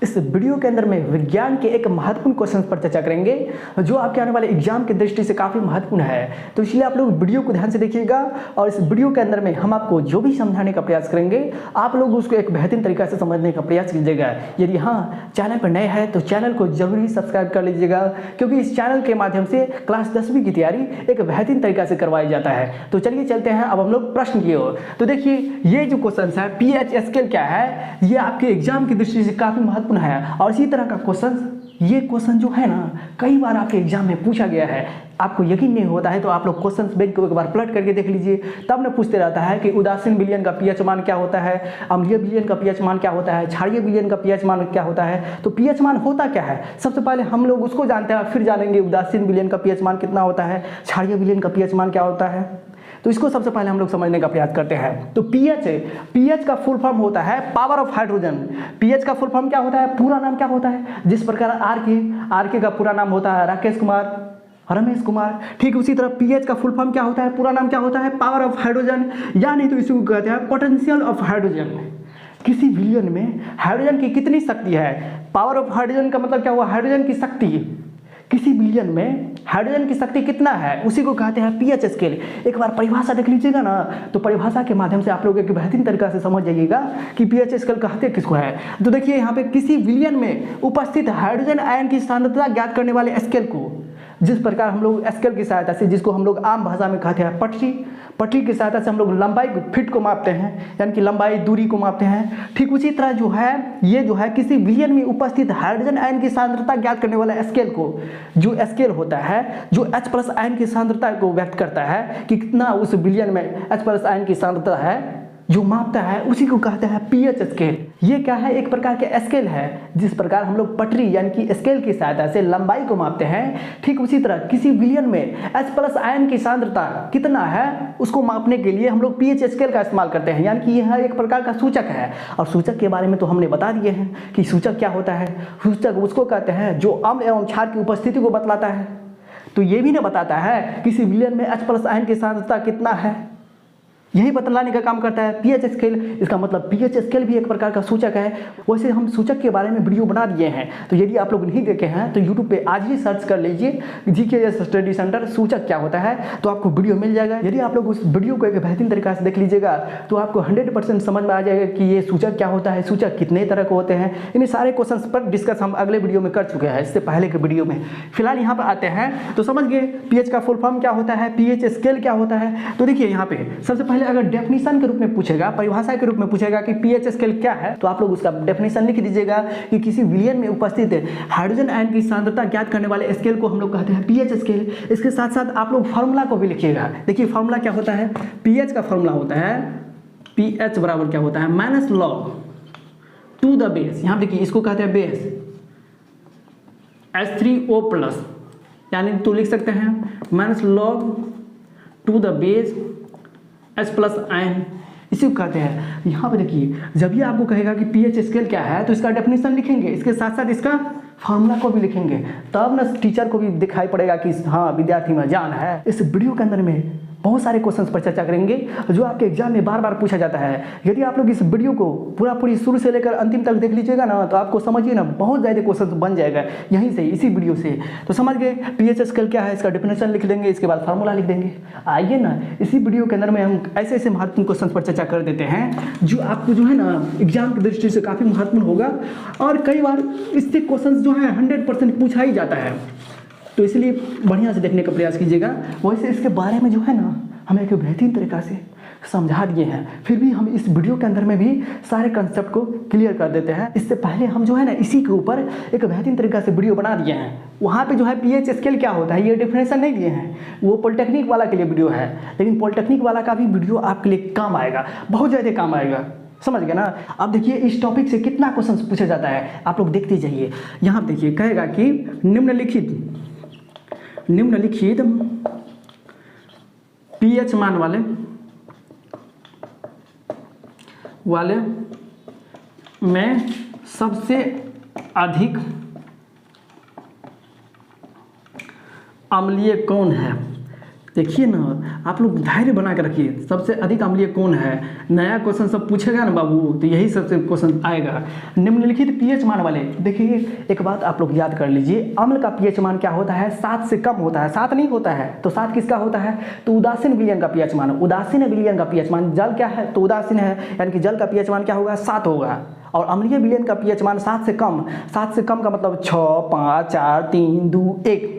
इस वीडियो के अंदर में विज्ञान के एक महत्वपूर्ण क्वेश्चन पर चर्चा करेंगे जो आपके आने वाले एग्जाम की दृष्टि से काफ़ी महत्वपूर्ण है। तो इसलिए आप लोग वीडियो को ध्यान से देखिएगा और इस वीडियो के अंदर में हम आपको जो भी समझाने का प्रयास करेंगे आप लोग उसको एक बेहतरीन तरीका से समझने का प्रयास कीजिएगा। यदि हाँ चैनल पर नए हैं तो चैनल को जरूर ही सब्सक्राइब कर लीजिएगा, क्योंकि इस चैनल के माध्यम से क्लास 10वीं की तैयारी एक बेहतरीन तरीका से करवाया जाता है। तो चलिए चलते हैं अब हम लोग प्रश्न की ओर। तो देखिए ये जो क्वेश्चन है पीएच स्केल क्या है, ये आपके एग्जाम की दृष्टि से काफ़ी महत्वपूर्ण है। और इसी तरह का ये क्वेश्चन जो है ना कई बार आपके एग्जाम में पूछा गया है। आपको यकीन नहीं होता है तो आप लोग क्वेश्चन बैंक को एक बार पलट करके देख लीजिए, तब न पूछते रहता है कि उदासीन विलयन का पीएच मान क्या होता है, अम्लीय विलयन का पीएच मान क्या होता है, क्षारीय विलयन का पीएच मान क्या होता है। तो पीएच मान होता क्या है, सबसे पहले हम लोग उसको जानते हैं, फिर जानेंगे उदासीन विलयन का पीएच मान कितना होता है, क्षारीय विलयन का पीएच मान क्या होता है। तो इसको सबसे पहले हम लोग समझने का प्रयास करते हैं। तो पीएच का फुल फॉर्म होता है पावर ऑफ हाइड्रोजन। पीएच का फुल फॉर्म क्या होता है, पूरा नाम क्या होता है, जिस प्रकार आर के का पूरा नाम होता है राकेश कुमार, रमेश कुमार, ठीक उसी तरह पीएच का फुल फॉर्म क्या होता है, पूरा नाम क्या होता है, पावर ऑफ हाइड्रोजन, या नहीं तो इसी को कहते हैं पोटेंशियल ऑफ हाइड्रोजन। किसी विलयन में हाइड्रोजन की कितनी शक्ति है, पावर ऑफ हाइड्रोजन का मतलब क्या हुआ, हाइड्रोजन की शक्ति। किसी विलयन में हाइड्रोजन की शक्ति कितना है उसी को कहते हैं पीएच स्केल। एक बार परिभाषा देख लीजिएगा ना, तो परिभाषा के माध्यम से आप लोग एक बेहतरीन तरीका से समझ जाइएगा कि पीएच स्केल कहते किसको है। तो देखिए यहाँ पे किसी विलयन में उपस्थित हाइड्रोजन आयन की सांद्रता ज्ञात करने वाले स्केल को, जिस प्रकार हम लोग स्केल की सहायता से, जिसको हम लोग आम भाषा में कहते हैं पटरी की सहायता से हम लोग लंबाई फीट को मापते हैं, यानी कि लंबाई दूरी को मापते हैं। ठीक उसी तरह जो है ये जो है किसी विलयन में उपस्थित हाइड्रोजन आयन की सांद्रता ज्ञात करने वाला स्केल को, जो स्केल होता है जो H+ आयन की सांद्रता को व्यक्त करता है कि कितना उस विलयन में H+ आयन की सांद्रता है, जो मापता है उसी को कहते हैं पीएच स्केल। ये क्या है, एक प्रकार के स्केल है। जिस प्रकार हम लोग पटरी यानी कि स्केल की सहायता से लंबाई को मापते हैं, ठीक उसी तरह किसी विलयन में H+ आयन की सांद्रता कितना है उसको मापने के लिए हम लोग पीएच स्केल का इस्तेमाल करते हैं, यानी कि यह एक प्रकार का सूचक है। और सूचक के बारे में तो हमने बता दिए हैं कि सूचक क्या होता है। सूचक उसको कहते हैं जो अम्ल एवं क्षार की उपस्थिति को बतलाता है। तो ये भी नहीं बताता है किसी विलयन में H+ आयन की सांद्रता कितना है, यही बतलाने का काम करता है पीएच स्केल। इसका मतलब पीएच स्केल भी एक प्रकार का सूचक है। वैसे हम सूचक के बारे में वीडियो बना दिए हैं, तो यदि आप लोग नहीं देखे हैं तो यूट्यूब पे आज ही सर्च कर लीजिए GKS स्टडी सेंटर सूचक क्या होता है, तो आपको वीडियो मिल जाएगा। यदि आप लोग उस वीडियो को एक बेहतरीन तरीका से देख लीजिएगा तो आपको 100% समझ में आ जाएगा कि ये सूचक क्या होता है, सूचक कितने तरह के होते हैं। इन सारे क्वेश्चन पर डिस्कस हम अगले वीडियो में कर चुके हैं, इससे पहले के वीडियो में। फिलहाल यहाँ पर आते हैं तो समझ गए पीएच का फुल फॉर्म क्या होता है, पीएच स्केल क्या होता है। तो देखिए यहाँ पे सबसे पहले अगर डेफिनेशन के रूप में पूछेगा, परिभाषा के रूप में पूछेगा कि पीएच स्केल क्या है, तो आप लोग उसका डेफिनेशन लिख दीजिएगा कि किसी विलयन में उपस्थित हाइड्रोजन आयन की सांद्रता ज्ञात करने वाले स्केल को हम लोग कहते हैं पीएच स्केल। इसके साथ साथ आप लोग फार्मूला को भी लिखिएगा। देखिए फार्मूला क्या होता है, पीएच का फार्मूला होता है पीएच बराबर क्या होता है, -log टू द बेस, यहाँ देखिए इसको कहते हैं बेस H3O+, यानी तो लिख सकते हैं -log to the base H+ ion, इसी को कहते हैं। यहाँ पे देखिए जब भी आपको कहेगा कि पीएच स्केल क्या है तो इसका डेफिनेशन लिखेंगे, इसके साथ साथ इसका फार्मूला को भी लिखेंगे, तब ना टीचर को भी दिखाई पड़ेगा कि हाँ विद्यार्थी में जान है। इस वीडियो के अंदर में बहुत सारे क्वेश्चंस पर चर्चा करेंगे जो आपके एग्जाम में बार बार पूछा जाता है। यदि आप लोग इस वीडियो को पूरी शुरू से लेकर अंतिम तक देख लीजिएगा ना, तो आपको समझिए ना बहुत ज़्यादा क्वेश्चन बन जाएगा यहीं से, इसी वीडियो से। तो समझ गए पीएच स्केल क्या है, इसका डेफिनेशन लिख देंगे, इसके बाद फार्मूला लिख देंगे। आइए ना इसी वीडियो के अंदर में हम ऐसे ऐसे महत्वपूर्ण क्वेश्चन पर चर्चा कर देते हैं जो आपको जो है ना एग्जाम की दृष्टि से काफ़ी महत्वपूर्ण होगा। और कई बार इससे क्वेश्चन जो है 100% पूछा ही जाता है, तो इसलिए बढ़िया से देखने का प्रयास कीजिएगा। वैसे इसके बारे में जो है ना हमें एक बेहतरीन तरीका से समझा दिए हैं, फिर भी हम इस वीडियो के अंदर में भी सारे कंसेप्ट को क्लियर कर देते हैं। इससे पहले हम जो है ना इसी के ऊपर एक बेहतरीन तरीका से वीडियो बना दिए हैं। वहाँ पे जो है पीएच स्केल क्या होता है ये डेफिनेशन नहीं दिए हैं, वो पॉलिटेक्निक वाला के लिए वीडियो है, लेकिन पॉलिटेक्निक वाला का भी वीडियो आपके लिए काम आएगा, बहुत ज़्यादा काम आएगा, समझ गए ना। अब देखिए इस टॉपिक से कितना क्वेश्चन पूछा जाता है आप लोग देखते जाइए। यहाँ देखिए कहेगा कि निम्नलिखित पीएच मान वाले में सबसे अधिक अम्लीय कौन है, देखिए ना, आप लोग धैर्य बना के रखिए। सबसे अधिक अम्लीय कौन है, नया क्वेश्चन सब पूछेगा ना बाबू, तो यही सबसे क्वेश्चन आएगा। निम्नलिखित पीएच मान वाले, देखिए एक बात आप लोग याद कर लीजिए, अम्ल का पीएच मान क्या होता है, 7 से कम होता है। 7 नहीं होता है तो 7 किसका होता है, तो उदासीन विलयन का पीएच मान। उदासीन विलयन का पीएच मान, जल क्या है तो उदासीन है, यानी कि जल का पीएच मान क्या होगा, 7 होगा। और अम्लीय विलयन का पीएच मान 7 से कम। 7 से कम का मतलब 6, 5, 4, 3, 2, 1।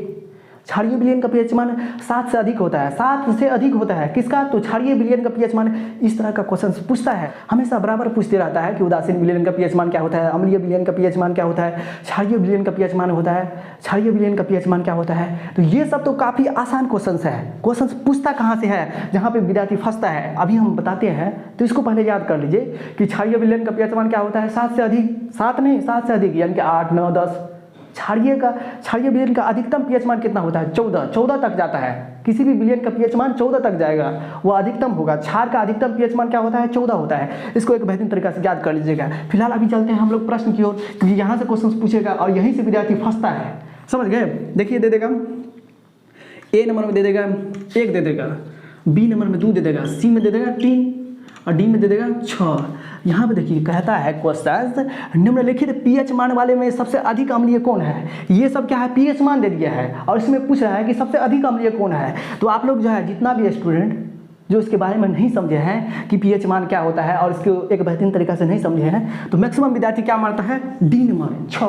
क्षारीय विलयन का पीएच मान 7 से अधिक होता है। 7 से अधिक होता है किसका, तो क्षारीय विलयन का पीएच मान। इस तरह का क्वेश्चन पूछता है, हमेशा बराबर पूछते रहता है कि उदासीन विलयन का पीएच मान क्या होता है, अम्लीय विलयन का पीएच मान क्या होता है, क्षारीय विलयन का पीएच मान होता है, क्षारीय विलयन का पीएच मान क्या होता है। तो ये सब तो काफ़ी आसान क्वेश्चन है। क्वेश्चन पूछता कहाँ से है, जहाँ पे विद्यार्थी फंसता है, अभी हम बताते हैं। तो इसको पहले याद कर लीजिए कि क्षारीय विलयन का पीएच मान क्या होता है, 7 से अधिक। 7 नहीं, 7 से अधिक, यानी कि 8, 9, 10। क्षारीय विलयन का अधिकतम पीएच मान कितना होता है, 14 तक जाता है। किसी भी विलयन का पीएच मान 14 तक जाएगा, वो अधिकतम होगा। क्षार का अधिकतम पीएच मान क्या होता है, 14 होता है। इसको एक बेहतरीन तरीके से याद कर लीजिएगा। फिलहाल अभी चलते हैं हम लोग प्रश्न की ओर, क्योंकि यहाँ से क्वेश्चन पूछेगा और यहीं से विद्यार्थी फंसता है, समझ गए। देखिए दे देगा, ए नंबर में दे देगा 1 दे देगा, बी नंबर में 2 दे देगा, सी में दे देगा 3 और डी में दे देगा 6। यहाँ पे देखिए कहता है क्वेश्चन, निम्नलिखित पीएच मान वाले में सबसे अधिक अम्लीय कौन है। ये सब क्या है, पीएच मान दे दिया है और इसमें पूछ रहा है कि सबसे अधिक अम्लीय कौन है। तो आप लोग जो है, जितना भी स्टूडेंट जो इसके बारे में नहीं समझे हैं कि पीएच मान क्या होता है और इसको एक बेहतरीन तरीक़ा से नहीं समझे हैं, तो मैक्सिमम विद्यार्थी क्या मानता है, डी नंबर 6।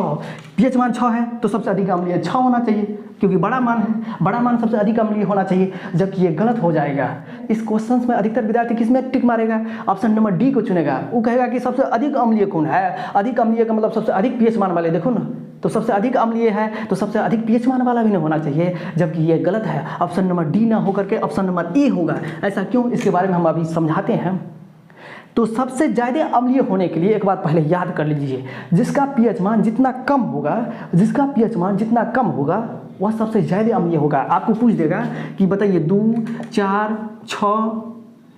पीएच मान 6 है तो सबसे अधिक अम्लीय 6 होना चाहिए, क्योंकि बड़ा मान है, बड़ा मान सबसे अधिक अम्लीय होना चाहिए, जबकि ये गलत हो जाएगा। इस क्वेश्चन में अधिकतर विद्यार्थी किस में टिक मारेगा, ऑप्शन नंबर डी को चुनेगा। वो कहेगा कि सबसे अधिक अम्लीय कौन है, अधिक अम्लीय का मतलब सबसे अधिक पीएच मान वाले, देखो ना, तो सबसे अधिक अम्लीय है तो सबसे अधिक पीएच मान वाला भी नहीं होना चाहिए, जबकि ये गलत है। ऑप्शन नंबर डी ना होकर के ऑप्शन नंबर ए होगा। ऐसा क्यों, इसके बारे में हम अभी समझाते हैं। तो सबसे ज़्यादा अम्लीय होने के लिए एक बात पहले याद कर लीजिए, जिसका पीएच मान जितना कम होगा, जिसका पीएच मान जितना कम होगा वह सबसे ज़्यादा अम्लीय होगा। आपको पूछ देगा कि बताइए 2, 4, 6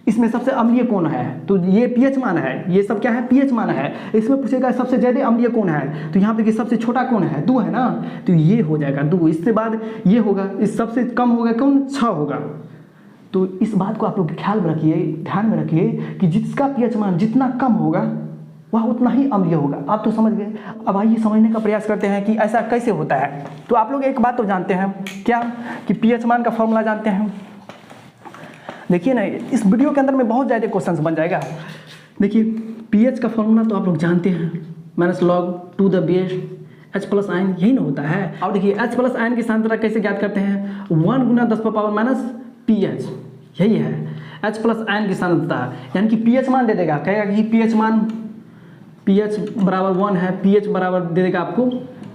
इसमें सबसे अम्लीय कौन है, तो ये पीएच मान है, ये सब क्या है, पीएच मान है। इसमें पूछेगा सबसे ज़्यादा अम्लीय कौन है, तो यहाँ पे कि सबसे छोटा कौन है, 2 है ना, तो ये हो जाएगा 2। इसके बाद ये होगा, इस सबसे कम होगा कौन, 6 होगा। तो इस बात को आप लोग ख्याल में रखिए, ध्यान में रखिए कि जिसका पीएच मान जितना कम होगा वह उतना ही अम्लीय होगा। आप तो समझ गए। अब आइए समझने का प्रयास करते हैं कि ऐसा कैसे होता है। तो आप लोग एक बात तो जानते हैं क्या, कि पीएच मान का फॉर्मूला जानते हैं। देखिए ना, इस वीडियो के अंदर में बहुत ज़्यादा क्वेश्चंस बन जाएगा। देखिए पीएच का फॉर्मूला तो आप लोग जानते हैं, -log2 H प्लस आयन, यही ना होता है। और देखिए H प्लस आयन की सांद्रता कैसे ज्ञात करते हैं, 1 गुना 10⁻⁻⁻ pH, यही है H प्लस आयन की सांद्रता। यानी कि पीएच मान दे देगा, कहेगा कि पीएच मान, pH बराबर 1 है, pH बराबर दे देगा आपको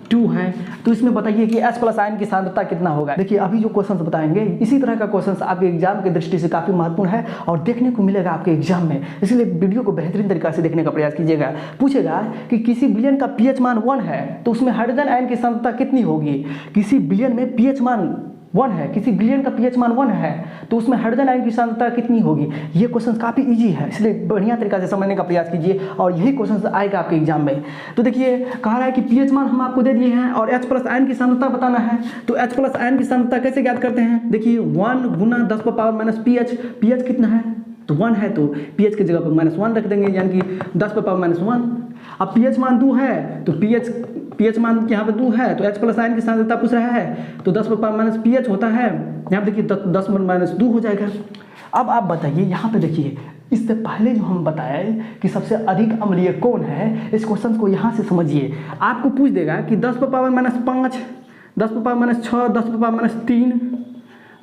2 है। तो इसमें बताइए कि H प्लस आयन की सांद्रता कितना होगा। देखिए अभी जो क्वेश्चंस बताएंगे इसी तरह का क्वेश्चंस आपके एग्जाम की दृष्टि से काफ़ी महत्वपूर्ण है और देखने को मिलेगा आपके एग्जाम में, इसलिए वीडियो को बेहतरीन तरीके से देखने का प्रयास कीजिएगा। पूछेगा कि किसी विलयन का पीएच मान 1 है तो उसमें हाइड्रोजन आयन की सांद्रता कितनी होगी। किसी विलयन में पीएच मान 1 है, किसी विलयन का पीएच मान 1 है तो उसमें हाइड्रोजन आयन की सांद्रता कितनी होगी। ये क्वेश्चन काफ़ी इजी है, इसलिए बढ़िया तरीके से समझने का प्रयास कीजिए और यही क्वेश्चन आएगा आपके एग्जाम में। तो देखिए कह रहा है कि पीएच मान हम आपको दे दिए हैं और H प्लस आयन की सांद्रता बताना है। तो H प्लस आयन की सांद्रता कैसे ज्ञात करते हैं, देखिए 1 गुना 10⁻⁻pH, pH कितना है तो 1 है, तो pH की जगह पर -1 रख देंगे, यानी कि 10⁻⁻1। अब pH मान 2 है तो pH मान यहाँ पे 2 है तो H प्लस आयन की सांद्रता पूछ रहा है तो 10⁻⁻pH होता है, यहाँ पे देखिए 10⁻2 हो जाएगा। अब आप बताइए, यहाँ पे देखिए इससे पहले जो हम बताए कि सबसे अधिक अम्लीय कौन है, इस क्वेश्चन को यहाँ से समझिए। आपको पूछ देगा कि 10⁻⁻5, 10⁻�6, 10⁻3,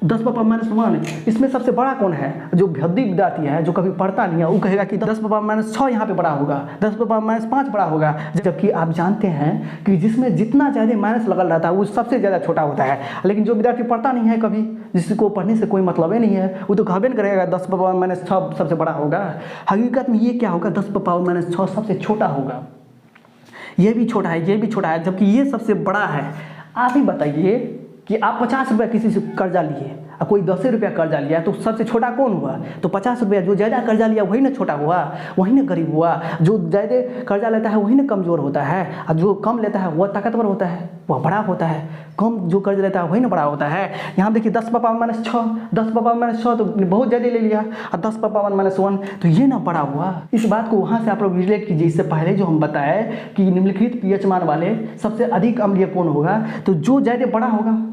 10⁻�1 इसमें सबसे बड़ा कौन है। जो भद्दी विद्यार्थी है, जो कभी पढ़ता नहीं है, वो कहेगा कि 10⁻6 यहाँ पे बड़ा होगा, 10⁻5 बड़ा होगा, जबकि आप जानते हैं कि जिसमें जितना ज़्यादा माइनस लगल रहता है वो सबसे ज़्यादा छोटा होता है। लेकिन जो विद्यार्थी पढ़ता नहीं है, कभी जिसको पढ़ने से कोई मतलब ही नहीं है, वो तो कहबे नहीं करेगा 10⁻6 सबसे बड़ा होगा। हकीकत में ये क्या होगा, 10⁻6 सबसे छोटा होगा। ये भी छोटा है, ये भी छोटा है, जबकि ये सबसे बड़ा है। आप ही बताइए कि आप 50 रुपये किसी से कर्जा लिए, कोई 10 रुपया कर्जा लिया तो सबसे छोटा कौन हुआ? तो 50 रुपया। जो ज़्यादा कर्जा लिया वही ना छोटा हुआ, वही ना गरीब हुआ। जो ज़्यादा कर्जा लेता है वही ना कमज़ोर होता है, और जो कम लेता है वह ताकतवर होता है, वह बड़ा होता है। कम जो कर्ज लेता है वही ना बड़ा होता है। यहाँ देखिए 10 पावर माइनस 6, 10 पावर माइनस 6 तो बहुत ज़्यादा ले लिया, और 10 पावर माइनस 1 तो ये ना बड़ा हुआ। इस बात को वहाँ से आप लोग रिलेट कीजिए। इससे पहले जो हम बताए कि निम्नलिखित पीएच मान वाले सबसे अधिक अम्लीय कौन होगा, तो जो ज़्यादा बड़ा होगा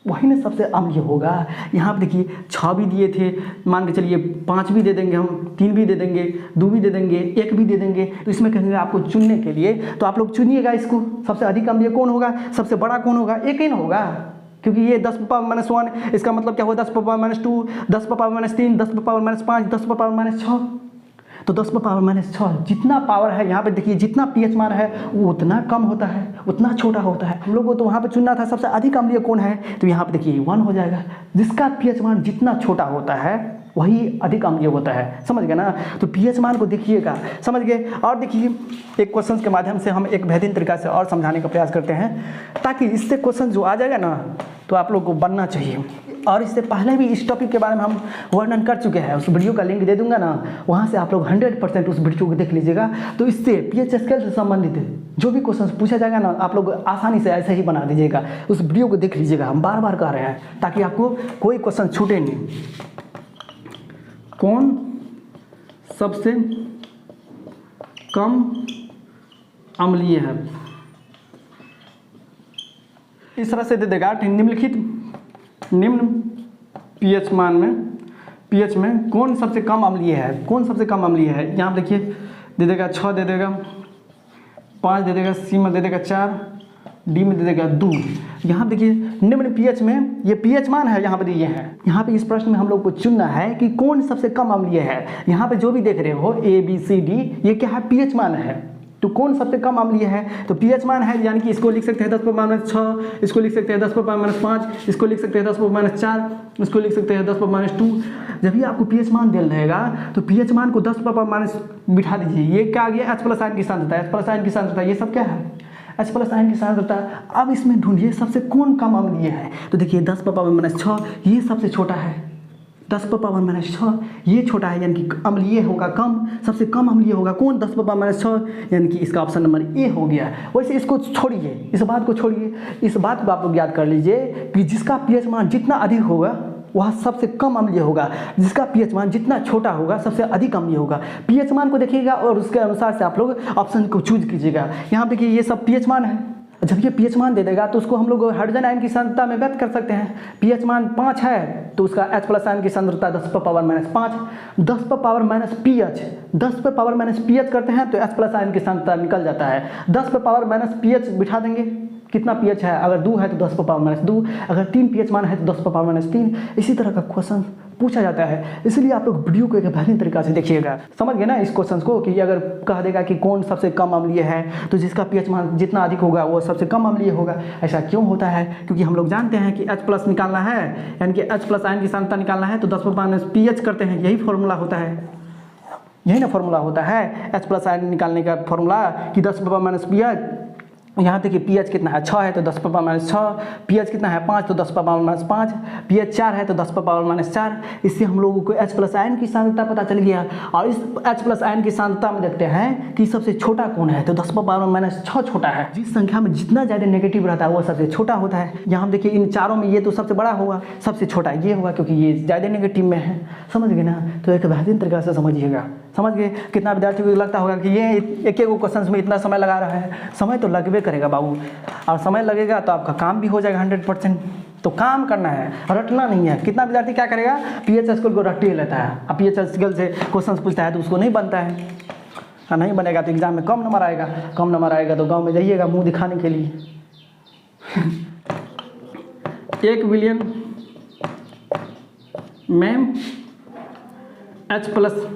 वही ना सबसे अम्लीय होगा। यहाँ पर देखिए 6 भी दिए थे, मान के चलिए 5 भी दे देंगे हम, 3 भी दे देंगे, 2 भी दे देंगे, 1 भी दे देंगे। तो इसमें कहेंगे आपको चुनने के लिए, तो आप लोग चुनिएगा इसको। सबसे अधिक अम्लीय कौन होगा, सबसे बड़ा कौन होगा? एक ही ना होगा, क्योंकि ये 10 पावर माइनस 1, इसका मतलब क्या हुआ? 10 power minus 2, 10 power minus 3, 10 power minus 5, 10 power minus 6। तो 10 पावर माइनस 6 जितना पावर है, यहाँ पे देखिए जितना पीएच मान है वो उतना कम होता है, उतना छोटा होता है। हम लोग को तो वहाँ पे चुनना था सबसे अधिक अम्लीय कौन है, तो यहाँ पे देखिए 1 हो जाएगा। जिसका पीएच मान जितना छोटा होता है वही अधिक अम्लीय होता है। समझ गए ना? तो पीएच मान को देखिएगा, समझ गए। और देखिए एक क्वेश्चन के माध्यम से हम एक बेहतरीन तरीका से और समझाने का प्रयास करते हैं, ताकि इससे क्वेश्चन जो आ जाएगा ना तो आप लोग को बनना चाहिए। और इससे पहले भी इस टॉपिक के बारे में हम वर्णन कर चुके हैं, उस वीडियो का लिंक दे दूंगा ना, वहाँ से आप लोग 100% उस वीडियो को देख लीजिएगा। तो इससे पीएच स्केल से संबंधित जो भी क्वेश्चन पूछा जाएगा ना, आप लोग आसानी से ऐसे ही बना दीजिएगा। उस वीडियो को देख लीजिएगा, हम बार बार कह रहे हैं, ताकि आपको कोई क्वेश्चन छूटे नहीं। कौन सबसे कम अम्लीय है, इस तरह से दे देगा। निम्न पीएच मान में, पीएच में कौन सबसे कम अम्लीय है, कौन सबसे कम अम्लीय है। यहाँ देखिए दे देगा 6 दे देगा, 5 दे देगा, सी में दे देगा 4, डी में दे देगा 2। यहाँ देखिए निम्न पीएच में ये पीएच मान है, यहाँ पे दिए हैं। यहाँ पे इस प्रश्न में हम लोग को चुनना है कि कौन सबसे कम अम्लीय है। यहाँ पे जो भी देख रहे हो A B C D, ये क्या है? पीएच मान है। तो कौन सबसे कम अम्लीय है, तो पीएच मान है, यानी कि इसको लिख सकते हैं 10 पावर माइनस 6, इसको लिख सकते हैं 10 पावर माइनस 5, इसको लिख सकते हैं 10 पावर माइनस 4, इसको लिख सकते हैं 10 पावर माइनस 2। जब भी आपको पीएच मान दिया रहेगा तो पीएच मान को 10 पावर माइनस बिठा दीजिए। ये क्या आ गया? H प्लस आयन की सांद्रता, H प्लस आयन की सांद्रता, ये सब क्या है? H प्लस आयन की सांद्रता। अब इसमें ढूंढिए सबसे कौन कम अम्लीय है। तो देखिए 10 पावर माइनस 6 ये सबसे छोटा है, 10 पावर माइनस 6 ये छोटा है, यानी कि अम्लीय होगा कम, सबसे कम अम्लीय होगा कौन? 10 पावर माइनस 6, यानी कि इसका ऑप्शन नंबर ए हो गया। वैसे इसको छोड़िए, इस बात को छोड़िए, इस बात को आप लोग याद कर लीजिए कि जिसका पीएच मान जितना अधिक होगा वह सबसे कम अम्लीय होगा, जिसका पीएच मान जितना छोटा होगा सबसे अधिक अम्लीय होगा। पीएच मान को देखिएगा और उसके अनुसार से आप लोग ऑप्शन को चूज कीजिएगा। यहाँ देखिए ये सब पीएच मान है। जब ये पीएच मान दे देगा तो उसको हम लोग हाइड्रोजन आयन की सांद्रता में व्यक्त कर सकते हैं। पीएच मान 5 है तो उसका H प्लस आयन की सांद्रता 10 power minus 5, 10 power minus pH, 10 power minus pH करते हैं तो H प्लस आयन की सांद्रता निकल जाता है। 10 पावर माइनस पीएच बिठा देंगे, कितना पीएच है? अगर 2 है तो 10 पावर माइनस 2, अगर 3 पीएच मान है तो 10 पावर माइनस 3। इसी तरह का क्वेश्चन पूछा जाता है, इसलिए आप लोग वीडियो को एक बेहतरीन तरीका से देखिएगा। समझ गए ना इस क्वेश्चन को, कि अगर कह देगा कि कौन सबसे कम अम्लीय है तो जिसका पीएच मान जितना अधिक होगा वो सबसे कम अम्लीय होगा। ऐसा क्यों होता है? क्योंकि हम लोग जानते हैं कि H प्लस निकालना है, यानी कि H प्लस आयन की सांद्रता निकालना है तो 10 पावर माइनस पीएच करते हैं, यही फॉर्मूला होता है, यही ना फॉर्मूला होता है H प्लस आयन निकालने का फॉर्मूला, कि 10 पावर माइनस पीएच। यहाँ देखिए पीएच कितना है? 6 है तो 10 पावर माइनस 6, पीएच कितना है? 5 तो 10 पावर माइनस 5, पीएच 4 है तो 10 पावर माइनस 4। इससे हम लोगों को H प्लस आयन की सांद्रता पता चल गया। और इस H प्लस आयन की सांद्रता में देखते हैं कि सबसे छोटा कौन है, तो 10 पावर माइनस 6 छोटा है। जिस संख्या में जितना ज़्यादा नेगेटिव रहता है वो सबसे छोटा होता है। यहाँ देखिए इन चारों में ये तो सबसे बड़ा होगा, सबसे छोटा ये होगा, क्योंकि ये ज़्यादा नेगेटिव में है। समझ गए ना? तो एक बेहतरीन तरीका से समझिएगा। समझ गए? कितना विद्यार्थी को लगता होगा कि ये एक एक क्वेश्चन में इतना समय लगा रहा है। समय तो लगबे करेगा बाबू, और समय लगेगा तो आपका काम भी हो जाएगा 100%। तो काम करना है, रटना नहीं है। कितना विद्यार्थी क्या करेगा? पीएच स्केल को रट ही लेता है, अब पीएच स्केल से क्वेश्चन पूछता है तो उसको नहीं बनता है, और नहीं बनेगा तो एग्जाम में कम नंबर आएगा। कम नंबर आएगा तो गांव में जाइएगा मुंह दिखाने के लिए। 1 बिलियन में H प्लस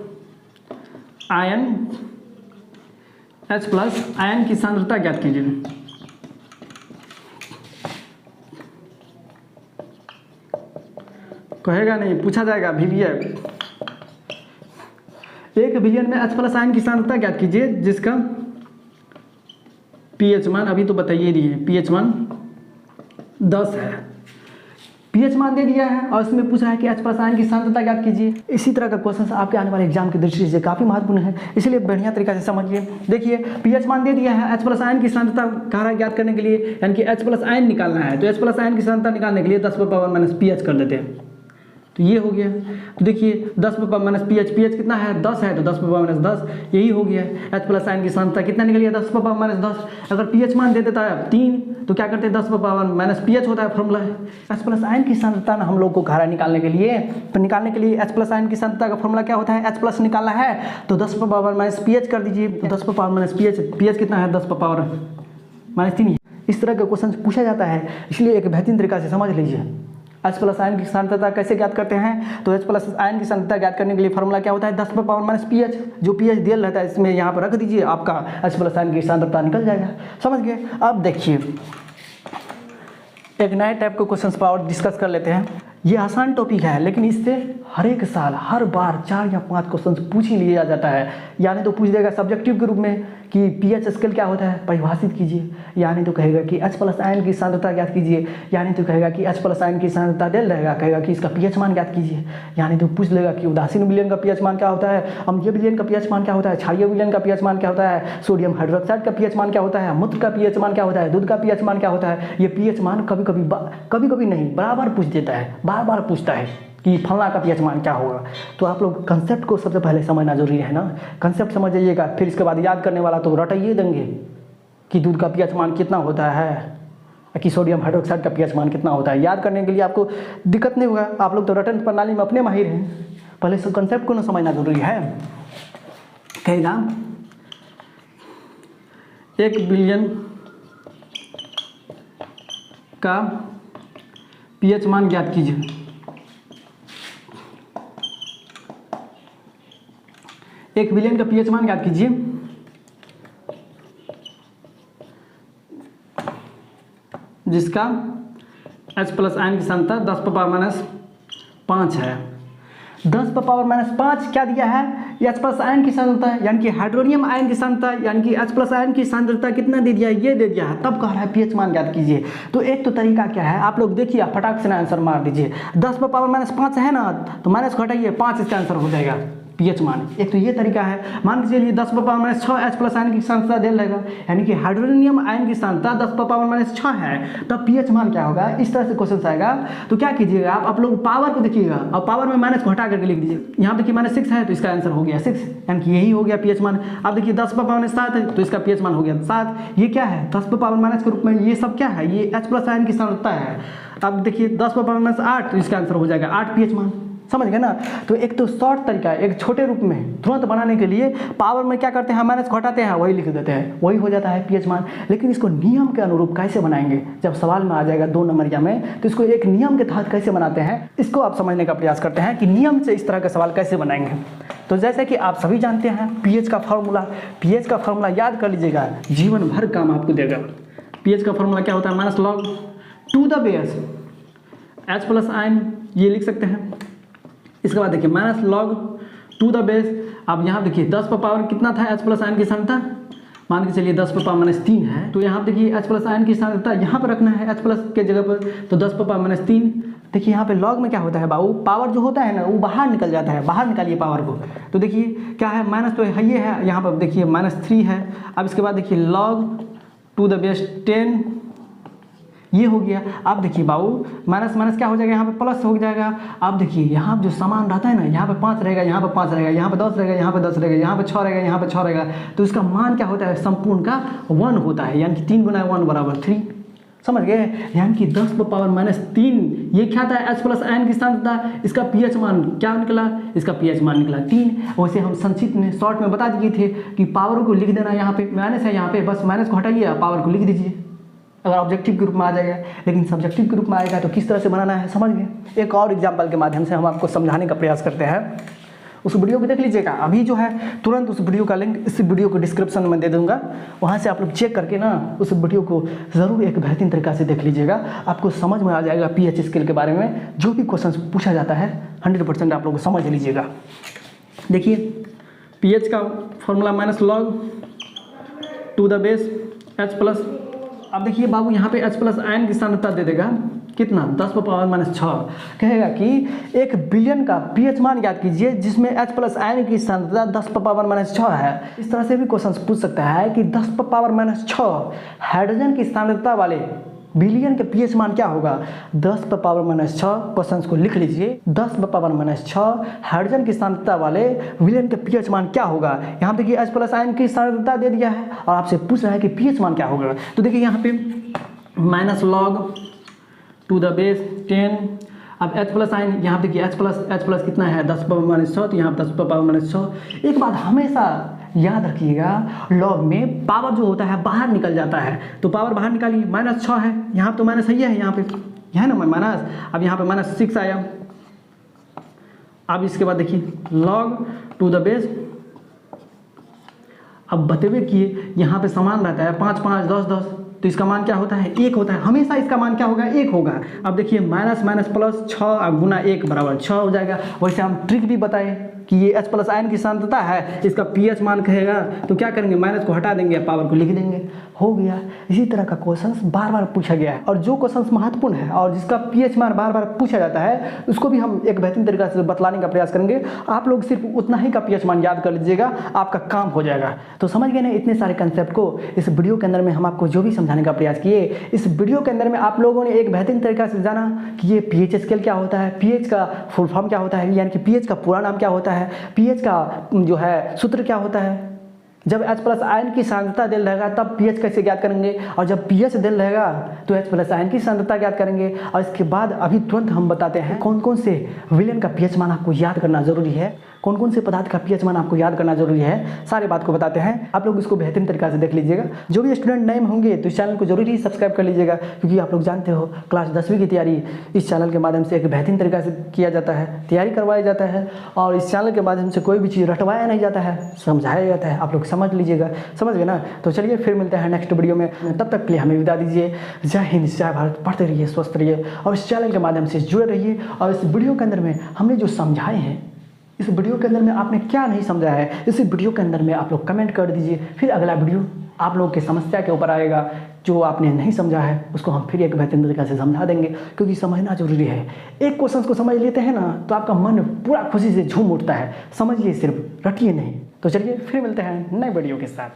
आयन की सांद्रता ज्ञात कीजिए। कहेगा नहीं, पूछा जाएगा भीवियर। 1 बिलियन में H प्लस आयन की सांद्रता ज्ञात कीजिए, जिसका पीएच मान अभी तो बताइए दिए, पीएच मान 10 है। पीएच मान दे दिया है और इसमें पूछ रहा है कि H प्लस आयन की सांद्रता ज्ञात कीजिए। इसी तरह का क्वेश्चन आपके आने वाले एग्जाम की दृष्टि से काफ़ी महत्वपूर्ण है, इसलिए बढ़िया तरीका से समझिए। देखिए पीएच मान दे दिया है, H प्लस आयन की सांद्रता कह रहा है ज्ञात करने के लिए, यानी कि H प्लस आयन निकालना है, तो H प्लस आयन की सांद्रता निकालने के लिए 10 पावर माइनस पीएच कर देते हैं, तो ये हो गया। तो देखिए 10 पावर माइनस पीएच कितना है 10 है, तो 10 पावर माइनस 10 यही हो गया। H प्लस आयन की सांद्रता कितना निकल गया 10 पावर माइनस 10। अगर पीएच मान दे देता है 3 तो क्या करते हैं 10 पावर माइनस पीएच होता है फॉर्मूला है। H प्लस आयन की सांद्रता ना हम लोग को घारा निकालने के लिए H प्लस आयन की सांद्रता का फॉर्मूला क्या होता है, H प्लस निकालना है तो 10 पावर माइनस पीएच कर दीजिए। 10 पावर माइनस पीएच कितना है 10 पावर माइनस 3। इस तरह का क्वेश्चन पूछा जाता है, इसलिए एक बेहतरीन तरीका से समझ लीजिए। H प्लस आयन की सांद्रता कैसे ज्ञात करते हैं, तो H प्लस आयन की सांद्रता ज्ञात करने के लिए फॉर्मूला क्या होता है 10 पावर माइनस पीएच, जो पीएच दिया रहता है इसमें यहाँ पर रख दीजिए, आपका H प्लस आयन की सांद्रता निकल जाएगा। समझ गए। अब देखिए एक नए टाइप के क्वेश्चन पर और डिस्कस कर लेते हैं। ये आसान टॉपिक है, लेकिन इससे हर एक साल हर बार 4 या 5 क्वेश्चन पूछ ही लिया जाता है। यानी तो पूछ देगा सब्जेक्टिव के रूप में कि पीएच स्केल क्या होता है परिभाषित कीजिए, यानी तो कहेगा कि H प्लस आयन की सांद्रता ज्ञात कीजिए, यानी तो कहेगा कि H प्लस आयन की सांद्रता डेल रहेगा, कहेगा कि इसका पीएच मान ज्ञात कीजिए, यानी तो पूछ लेगा कि उदासीन विलयन का पीएच मान क्या होता है, अम्लीय विलयन का पीएच मान क्या होता है, क्षारीय विलयन का पीएच मान क्या होता है, सोडियम हाइड्रोक्साइड का पीएच मान क्या होता है, मूत्र का पीएच मान क्या होता है, दूध का पीएच मान क्या होता है। ये पीएच मान कभी कभी नहीं बराबर पूछ देता है, बार बार पूछता है कि फलना का पीएच मान क्या होगा। तो आप लोग कंसेप्ट को सबसे पहले समझना जरूरी है ना, कंसेप्ट समझ जाइएगा, फिर इसके बाद याद करने वाला तो रटाइए देंगे कि दूध का पीएच मान कितना होता है, कि सोडियम हाइड्रोक्साइड का पीएच मान कितना होता है। याद करने के लिए आपको दिक्कत नहीं होगा, आप लोग तो रटन प्रणाली में अपने माहिर हैं, पहले से कंसेप्ट को ना समझना जरूरी है। कहेगा 1 बिलियन का पीएच मान ज्ञात कीजिए। 1 बिलियन का पीएच मान ज्ञात कीजिए, जिसका H प्लस आयन की सांद्रता 10 पावर माइनस 5 है। 10 पावर माइनस 5 क्या दिया है, H प्लस आयन की सांद्रता यानी कि हाइड्रोनियम आयन की सांद्रता, यानी कि H प्लस आयन की सांद्रता कितना दे दिया है, ये दे दिया है, तब कह रहा है पीएच मान ज्ञात कीजिए। तो एक तो तरीका क्या है, आप लोग देखिए फटाक से आंसर मार दीजिए। 10 पावर माइनस 5 है ना, तो माइनस घटाइए 5, इसका आंसर हो जाएगा पीएच मान। एक तो ये तरीका है। मान के चलिए 10 power minus 6 H plus ion की सांद्रता दे रहेगा, यानी कि हाइड्रोनियम आयन की सांद्रता 10 पावर माइनस 6 है, तब पीएच मान क्या होगा। इस तरह से क्वेश्चन आएगा। तो क्या कीजिएगा आप लोग पावर को देखिएगा और पावर में माइनस को हटा करके लिख दीजिए। यहाँ देखिए माइनस 6 है तो इसका आंसर हो गया 6, यानी कि यही हो गया पीएच मान। अब देखिए 10 पावर माइनस 7 है तो इसका पीएच मान हो गया 7। ये क्या है 10 पावर माइनस के रूप में, ये सब क्या है, ये H प्लस आयन की सांद्रता है। अब देखिए 10 पावर माइनस 8 तो इसका आंसर हो जाएगा 8 पीएच मान। समझ गए ना। तो एक तो शॉर्ट तरीका है, एक छोटे रूप में तुरंत बनाने के लिए पावर में क्या करते हैं माइनस घटाते हैं, वही लिख देते हैं, वही हो जाता है पीएच मान। लेकिन इसको नियम के अनुरूप कैसे बनाएंगे, जब सवाल में आ जाएगा 2 नंबरिया में, तो इसको एक नियम के तहत कैसे बनाते हैं, इसको आप समझने का प्रयास करते हैं कि नियम से इस तरह का सवाल कैसे बनाएंगे। तो जैसे कि आप सभी जानते हैं पीएच का फार्मूला याद कर लीजिएगा, जीवन भर काम आपको देगा। पीएच का फार्मूला क्या होता है, minus log to the base H plus ion, ये लिख सकते हैं। इसके बाद देखिए minus log to the base, अब यहाँ देखिए 10 पर पावर कितना था H प्लस आयन की सांद्रता, मान के चलिए 10 पर पावर माइनस 3 है, तो यहाँ देखिए H प्लस आयन की सांद्रता यहाँ पर रखना है H प्लस के जगह पर, तो 10 पर पावर माइनस 3। देखिए यहाँ पे लॉग में क्या होता है बाबू, पावर जो होता है ना वो बाहर निकल जाता है, बाहर निकालिए पावर को। तो देखिए क्या है, माइनस तो है, ये है, यहाँ पर देखिए माइनस 3 है। अब इसके बाद देखिए लॉग टू द बेस 10, ये हो गया। अब देखिए बाबू माइनस माइनस क्या हो जाएगा, यहाँ पे प्लस हो जाएगा। अब देखिए यहाँ जो सामान रहता है ना, यहाँ पे 5 रहेगा, यहाँ पे 5 रहेगा, यहाँ पे 10 रहेगा, यहाँ पे 10 रहेगा, यहाँ पे 6 रहेगा, यहाँ पे 6 रहेगा, तो इसका मान क्या होता है, संपूर्ण का 1 होता है, यानी कि 3 गुना 1 बराबर 3। समझ गए, यानी कि 10 पर पावर माइनस 3, ये क्या था H प्लस आयन की सांद्रता, इसका पीएच मान क्या निकला, इसका पीएच मान निकला 3। वैसे हम संक्षिप्त में शॉर्ट में बता दिए थे कि पावर को लिख देना, यहाँ पे माइनस है, यहाँ पे बस माइनस को हटाइए, पावर को लिख दीजिए, अगर ऑब्जेक्टिव के रूप में आ जाएगा। लेकिन सब्जेक्टिव के रूप में आएगा तो किस तरह से बनाना है समझ गए। एक और एग्जाम्पल के माध्यम से हम आपको समझाने का प्रयास करते हैं, उस वीडियो को देख लीजिएगा। अभी जो है तुरंत उस वीडियो का लिंक इस वीडियो को डिस्क्रिप्शन में दे दूंगा, वहाँ से आप लोग चेक करके ना उस वीडियो को ज़रूर एक बेहतरीन तरीका से देख लीजिएगा, आपको समझ में आ जाएगा पीएच स्केल के बारे में। जो भी क्वेश्चन पूछा जाता है 100% आप लोग समझ लीजिएगा। देखिए पीएच का formula minus log to the base H plus. अब देखिए बाबू यहाँ पे H प्लस आयन की सांद्रता दे देगा, कितना 10⁻⁻6 कहेगा कि 1 बिलियन का pH मान ज्ञात कीजिए जिसमें H+आयन की सांद्रता 10⁻⁻6 है। इस तरह से भी क्वेश्चन पूछ सकता है कि 10⁻⁻6 हाइड्रोजन की सांद्रता वाले बिलियन के pH मान क्या होगा। 10⁻⁻6 क्वेश्चन को लिख लीजिए। 10⁻⁻6 हाइड्रोजन की सांद्रता वाले बिलियन के pH मान क्या होगा। यहाँ पे देखिए H+ आयन की सांद्रता दे दिया है और आपसे पूछ रहा है कि pH मान क्या होगा। तो देखिए यहाँ पे -log⁻10। अब H+ आयन यहाँ पे देखिए H+ कितना है 10⁻⁻6, तो यहाँ 10⁻⁻6। एक बात हमेशा याद रखिएगा, लॉग में पावर जो होता है बाहर निकल जाता है, तो पावर बाहर निकालिए। -6 है, यहाँ तो माइनस ही है, यहाँ पे है ना माइनस। अब यहाँ पे -6 आया। अब इसके बाद देखिए log⁻, अब बतेवे किए यहाँ पे समान रहता है 5 5 10 10, तो इसका मान क्या होता है 1 होता है। हमेशा इसका मान क्या होगा 1 होगा। अब देखिए -+6 गुना 1 बराबर 6 हो जाएगा। वैसे हम ट्रिक भी बताए कि ये H+ आयन की सांद्रता है, इसका pH मान कहेगा तो क्या करेंगे, माइनस को हटा देंगे, पावर को लिख देंगे, हो गया। इसी तरह का क्वेश्चन बार बार पूछा गया है, और जो क्वेश्चन महत्वपूर्ण है और जिसका pH मान बार बार पूछा जाता है उसको भी हम एक बेहतरीन तरीका से बतलाने का प्रयास करेंगे। आप लोग सिर्फ उतना ही का pH मान याद कर लीजिएगा, आपका काम हो जाएगा। तो समझ गए ना इतने सारे कंसेप्ट को। इस वीडियो के अंदर में हम आपको जो भी समझाने का प्रयास किए, इस वीडियो के अंदर में आप लोगों ने एक बेहतरीन तरीका से जाना कि ये pH स्केल क्या होता है, pH का फुल फॉर्म क्या होता है, यानी कि pH का पूरा नाम क्या होता है, pH का जो है सूत्र क्या होता है। जब H+ आयन की सांद्रता दिल रहेगा तब pH कैसे ज्ञात करेंगे, और जब pH दिल रहेगा तो H+ आयन की सांद्रता ज्ञात करेंगे। और इसके बाद अभी तुरंत हम बताते हैं कौन कौन से विलेन का pH मान आपको याद करना जरूरी है, कौन कौन से पदार्थ का pH मान आपको याद करना जरूरी है, सारे बात को बताते हैं। आप लोग इसको बेहतरीन तरीका से देख लीजिएगा। जो भी स्टूडेंट नए होंगे तो इस चैनल को जरूर ही सब्सक्राइब कर लीजिएगा, क्योंकि आप लोग जानते हो क्लास 10वीं की तैयारी इस चैनल के माध्यम से एक बेहतरीन तरीका से किया जाता है, तैयारी करवाया जाता है, और इस चैनल के माध्यम से कोई भी चीज़ रटवाया नहीं जाता है, समझाया जाता है। आप लोग समझ लीजिएगा, समझ गए ना। तो चलिए फिर मिलते हैं नेक्स्ट वीडियो में, तब तक के लिए हमें विदा दीजिए। जय हिंद, जय भारत। पढ़ते रहिए, स्वस्थ रहिए और इस चैनल के माध्यम से जुड़े रहिए। और इस वीडियो के अंदर में हमने जो समझाए हैं, इस वीडियो के अंदर में आपने क्या नहीं समझा है, इस वीडियो के अंदर में आप लोग कमेंट कर दीजिए। फिर अगला वीडियो आप लोगों की समस्या के ऊपर आएगा, जो आपने नहीं समझा है उसको हम फिर एक बेहतरीन तरीके से समझा देंगे, क्योंकि समझना जरूरी है। एक क्वेश्चन को समझ लेते हैं ना तो आपका मन पूरा खुशी से झूम उठता है। समझिए, सिर्फ रटिए नहीं। तो चलिए फिर मिलते हैं नए वीडियो के साथ।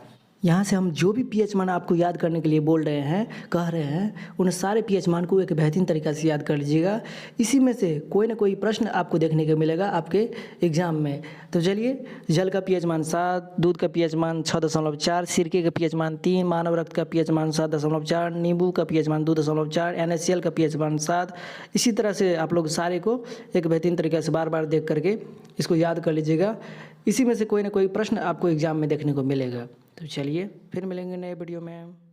यहाँ से हम जो भी pH मान आपको याद करने के लिए बोल रहे हैं, कह रहे हैं, उन सारे pH मान को एक बेहतरीन तरीक़ा से याद कर लीजिएगा। इसी में से कोई ना कोई प्रश्न आपको देखने को मिलेगा आपके एग्ज़ाम में। तो चलिए, जल का pH मान 7, दूध का pH मान 6.4, सिरके का pH मान 3, मानव रक्त का pH मान 7.4, नींबू का pH मान 2.4, NaCl का pH मान 7। इसी तरह से आप लोग सारे को एक बेहतरीन तरीक़े से बार बार देख करके इसको याद कर लीजिएगा। इसी में से कोई ना कोई प्रश्न आपको एग्ज़ाम में देखने को मिलेगा। तो चलिए फिर मिलेंगे नए वीडियो में।